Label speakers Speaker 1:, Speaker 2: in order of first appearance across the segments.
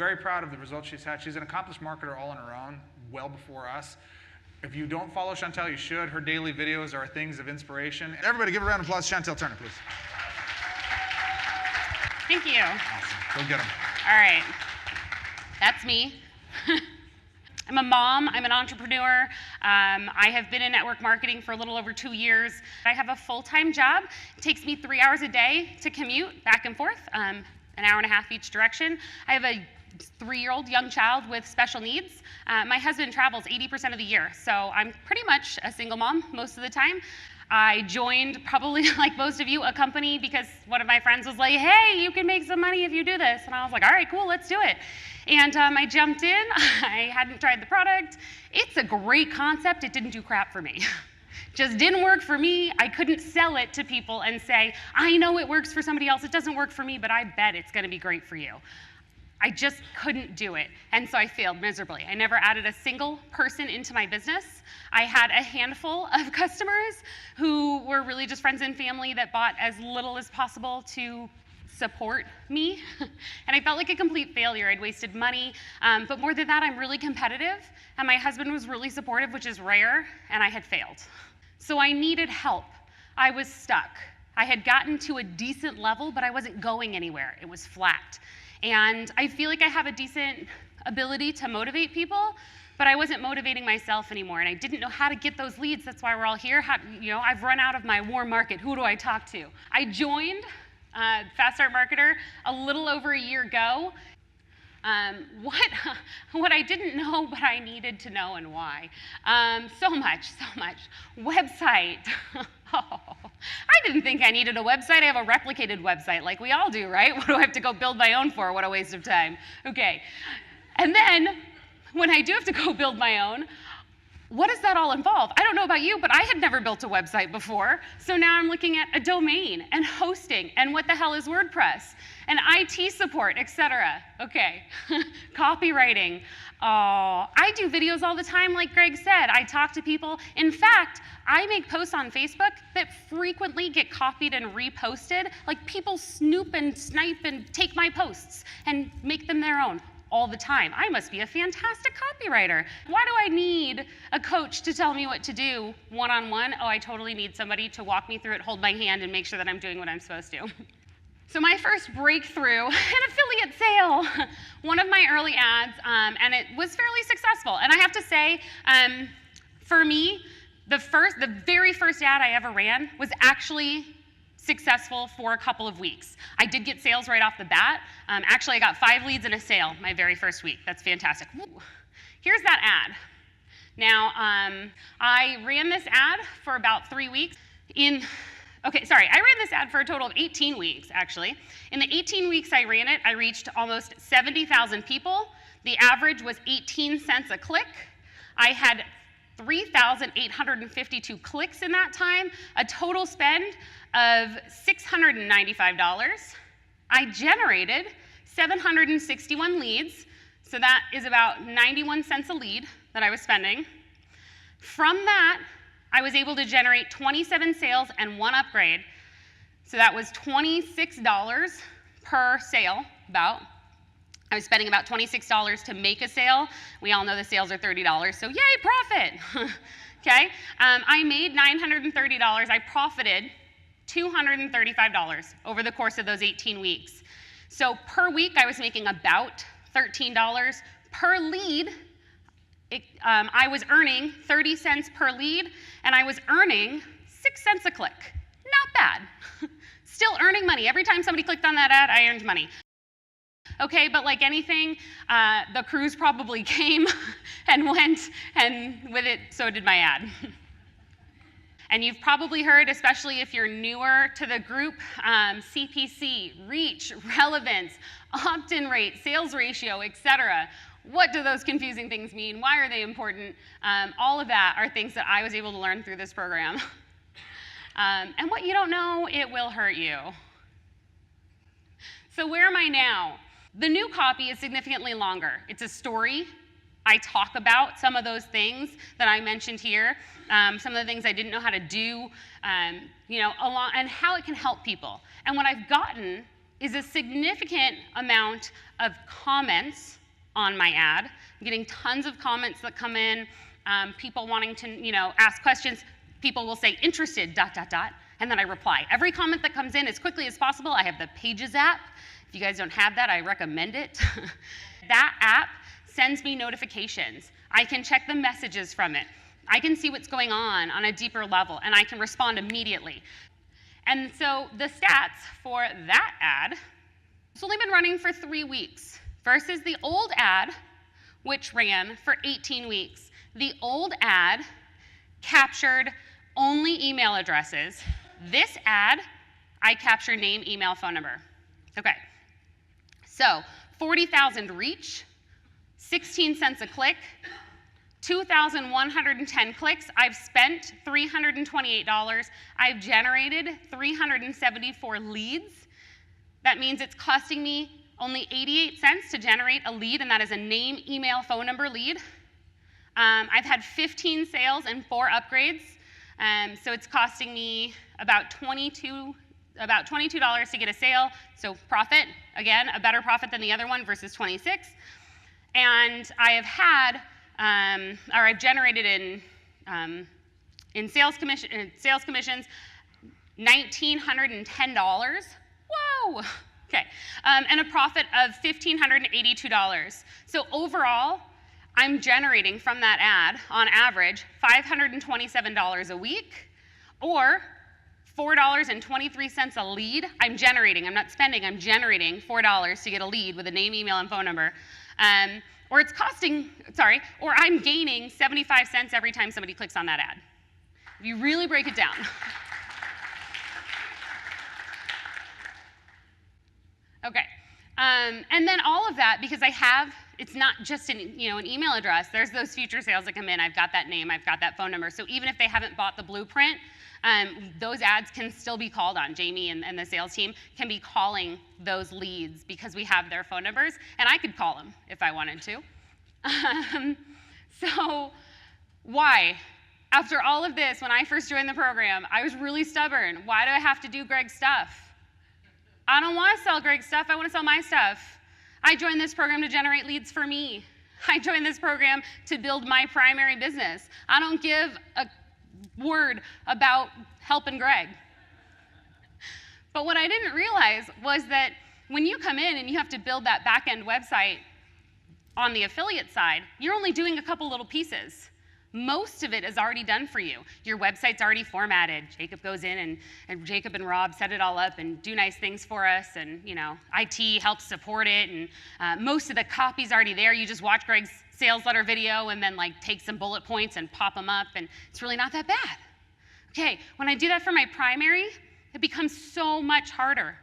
Speaker 1: very proud of the results she's had. She's an accomplished marketer all on her own, well before us. If you don't follow Chantelle, you should. Her daily videos are things of inspiration. Everybody give a round of applause to Chantelle Turner, please.
Speaker 2: Thank you.
Speaker 1: Awesome. Go get them.
Speaker 2: All right. That's me. I'm a mom. I'm an entrepreneur. I have been in network marketing for a little over 2 years. I have a full-time job. It takes me 3 hours a day to commute back and forth, an hour and a half each direction. I have a 3-year-old young child with special needs. My husband travels 80% of the year, so I'm pretty much a single mom most of the time. I joined, probably like most of you, a company because one of my friends was like, hey, you can make some money if you do this. And I was like, all right, cool, let's do it. And I jumped in. I hadn't tried the product. It's a great concept. It didn't do crap for me. Just didn't work for me. I couldn't sell it to people and say, I know it works for somebody else. It doesn't work for me, but I bet it's going to be great for you. I just couldn't do it, and so I failed miserably. I never added a single person into my business. I had a handful of customers who were really just friends and family that bought as little as possible to support me, and I felt like a complete failure. I'd wasted money, but more than that, I'm really competitive, and my husband was really supportive, which is rare, and I had failed. So I needed help. I was stuck. I had gotten to a decent level, but I wasn't going anywhere. It was flat. And I feel like I have a decent ability to motivate people, but I wasn't motivating myself anymore, and I didn't know how to get those leads. That's why we're all here. I've run out of my warm market. Who do I talk to? I joined Fast Start Marketer a little over a year ago. What I didn't know, but I needed to know, and why. So much. Website. Oh, I didn't think I needed a website. I have a replicated website like we all do, right? What do I have to go build my own for? What a waste of time. Okay. And then when I do have to go build my own, what does that all involve? I don't know about you, but I had never built a website before. So now I'm looking at a domain and hosting and what the hell is WordPress and IT support, etc. Okay, copywriting. Oh, I do videos all the time, like Greg said. I talk to people. In fact, I make posts on Facebook that frequently get copied and reposted. Like people snoop and snipe and take my posts and make them their own all the time. I must be a fantastic copywriter. Why do I need a coach to tell me what to do one-on-one? Oh, I totally need somebody to walk me through it, hold my hand, and make sure that I'm doing what I'm supposed to. So my first breakthrough, an affiliate sale, one of my early ads, and it was fairly successful. And I have to say, for me, the very first ad I ever ran was actually successful for a couple of weeks. I did get sales right off the bat. Actually, I got 5 leads and a sale my very first week. That's fantastic. Here's that ad. Now, I ran this ad for about 3 weeks. I ran this ad for a total of 18 weeks, actually. In the 18 weeks I ran it, I reached almost 70,000 people. The average was 18 cents a click. I had 3,852 clicks in that time, a total spend of $695. I generated 761 leads, so that is about 91 cents a lead that I was spending. From that, I was able to generate 27 sales and 1 upgrade. So that was $26 per sale, about. I was spending about $26 to make a sale. We all know the sales are $30, so yay, profit. Okay, I made $930. I profited $235 over the course of those 18 weeks. So per week, I was making about $13 per lead. I was earning 30 cents per lead, and I was earning 6 cents a click. Not bad. Still earning money. Every time somebody clicked on that ad, I earned money. Okay, but like anything, the crews probably came and went, and with it, so did my ad. And you've probably heard, especially if you're newer to the group, CPC, reach, relevance, opt-in rate, sales ratio, etc. What do those confusing things mean? Why are they important? All of that are things that I was able to learn through this program. And what you don't know, it will hurt you. So where am I now? The new copy is significantly longer. It's a story. I talk about some of those things that I mentioned here, some of the things I didn't know how to do, and how it can help people. And what I've gotten is a significant amount of comments on my ad. I'm getting tons of comments that come in, people wanting to, ask questions. People will say, interested, ... and then I reply. Every comment that comes in as quickly as possible. I have the Pages app. If you guys don't have that, I recommend it. That app sends me notifications. I can check the messages from it. I can see what's going on a deeper level, and I can respond immediately. And so the stats for that ad, it's only been running for 3 weeks versus the old ad, which ran for 18 weeks. The old ad captured only email addresses. This ad, I capture name, email, phone number. Okay, so 40,000 reach, 16 cents a click, 2,110 clicks. I've spent $328. I've generated 374 leads. That means it's costing me only 88 cents to generate a lead, and that is a name, email, phone number lead. I've had 15 sales and 4 upgrades, so it's costing me about $22 to get a sale. So profit, again, a better profit than the other one versus 26. And I have had, or I've generated in sales commissions, $1,910. Whoa! Okay, and a profit of $1,582. So overall, I'm generating from that ad, on average, $527 a week, or $4.23 a lead. I'm generating, I'm not spending, I'm generating $4 to get a lead with a name, email, and phone number. Or I'm gaining 75 cents every time somebody clicks on that ad. If you really break it down. Okay, and then all of that, because it's not just an email address. There's those future sales that come in. I've got that name, I've got that phone number. So even if they haven't bought the blueprint, those ads can still be called on. Jamie and the sales team can be calling those leads because we have their phone numbers, and I could call them if I wanted to. So why? After all of this, when I first joined the program, I was really stubborn. Why do I have to do Greg's stuff? I don't want to sell Greg's stuff. I want to sell my stuff. I joined this program to generate leads for me. I joined this program to build my primary business. I don't give a word about helping Greg. But what I didn't realize was that when you come in and you have to build that back-end website on the affiliate side, you're only doing a couple little pieces. Most of it is already done for you. Your website's already formatted. Jacob goes in and Jacob and Rob set it all up and do nice things for us, and IT helps support it, and most of the copy's already there. You just watch Greg's sales letter video and then take some bullet points and pop them up, and it's really not that bad. Okay, when I do that for my primary, it becomes so much harder.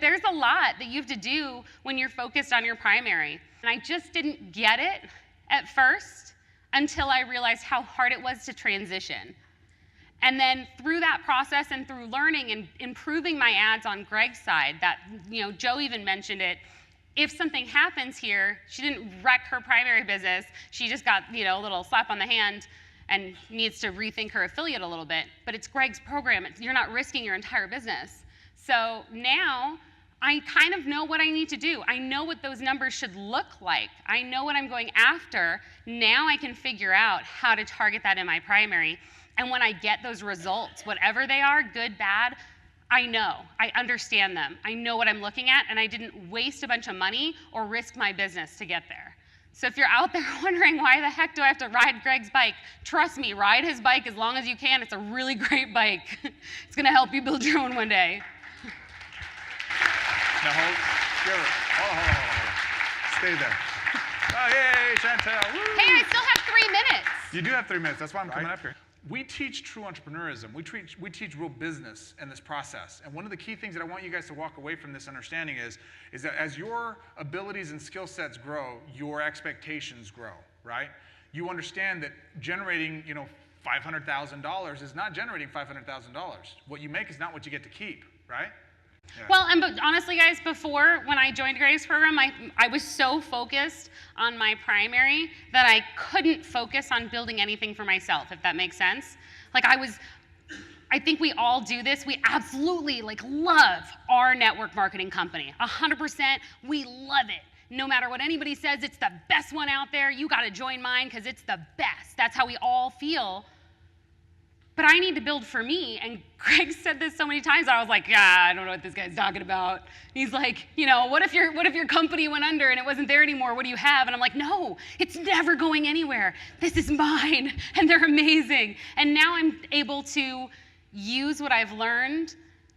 Speaker 2: There's a lot that you have to do when you're focused on your primary, and I just didn't get it at first until I realized how hard it was to transition. And then through that process and through learning and improving my ads on Greg's side, that, Joe even mentioned it, if something happens here, she didn't wreck her primary business, she just got, a little slap on the hand and needs to rethink her affiliate a little bit, but it's Greg's program, you're not risking your entire business. So now, I kind of know what I need to do. I know what those numbers should look like. I know what I'm going after. Now I can figure out how to target that in my primary. And when I get those results, whatever they are, good, bad, I know. I understand them. I know what I'm looking at, and I didn't waste a bunch of money or risk my business to get there. So if you're out there wondering why the heck do I have to ride Greg's bike, trust me, ride his bike as long as you can. It's a really great bike. It's going to help you build your own one day.
Speaker 1: Now hold. Stay there. Oh, yay, Chantelle. Woo.
Speaker 2: Hey, I still have 3 minutes.
Speaker 1: You do have 3 minutes. That's why I'm coming up here. We teach true entrepreneurism. We teach real business in this process. And one of the key things that I want you guys to walk away from this understanding is that as your abilities and skill sets grow, your expectations grow, right? You understand that generating, $500,000 is not generating $500,000. What you make is not what you get to keep, right? Yeah.
Speaker 2: Well, but honestly, guys, before, when I joined Greg's program, I was so focused on my primary that I couldn't focus on building anything for myself, if that makes sense. I think we all do this. We absolutely love our network marketing company. 100%, we love it. No matter what anybody says, it's the best one out there. You got to join mine because it's the best. That's how we all feel. But I need to build for me. And Greg said this so many times. I was like, yeah, I don't know what this guy's talking about. He's like, what if your company went under and it wasn't there anymore? What do you have? And I'm like, no, it's never going anywhere. This is mine, and they're amazing. And now I'm able to use what I've learned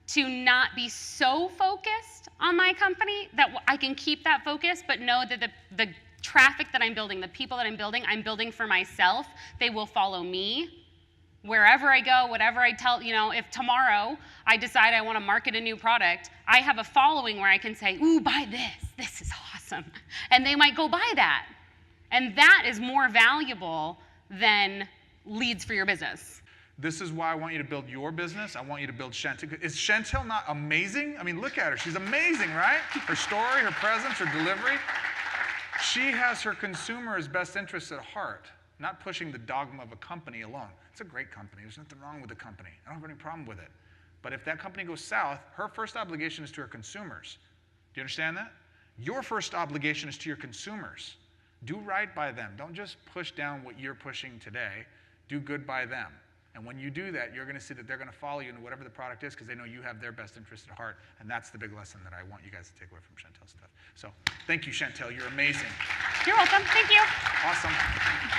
Speaker 2: to not be so focused on my company that I can keep that focus, but know that the traffic that I'm building, the people that I'm building for myself. They will follow me wherever I go, whatever I tell. If tomorrow I decide I want to market a new product, I have a following where I can say, ooh, buy this. This is awesome. And they might go buy that. And that is more valuable than leads for your business.
Speaker 1: This is why I want you to build your business. I want you to build Chantelle. Is Chantelle not amazing? I mean, look at her. She's amazing, right? Her story, her presence, her delivery. She has her consumer's best interests at heart, not pushing the dogma of a company alone. It's a great company. There's nothing wrong with the company. I don't have any problem with it. But if that company goes south, her first obligation is to her consumers. Do you understand that? Your first obligation is to your consumers. Do right by them. Don't just push down what you're pushing today. Do good by them. And when you do that, you're going to see that they're going to follow you into whatever the product is because they know you have their best interest at heart. And that's the big lesson that I want you guys to take away from Chantelle's stuff. So thank you, Chantelle. You're amazing.
Speaker 2: You're welcome. Thank you.
Speaker 1: Awesome.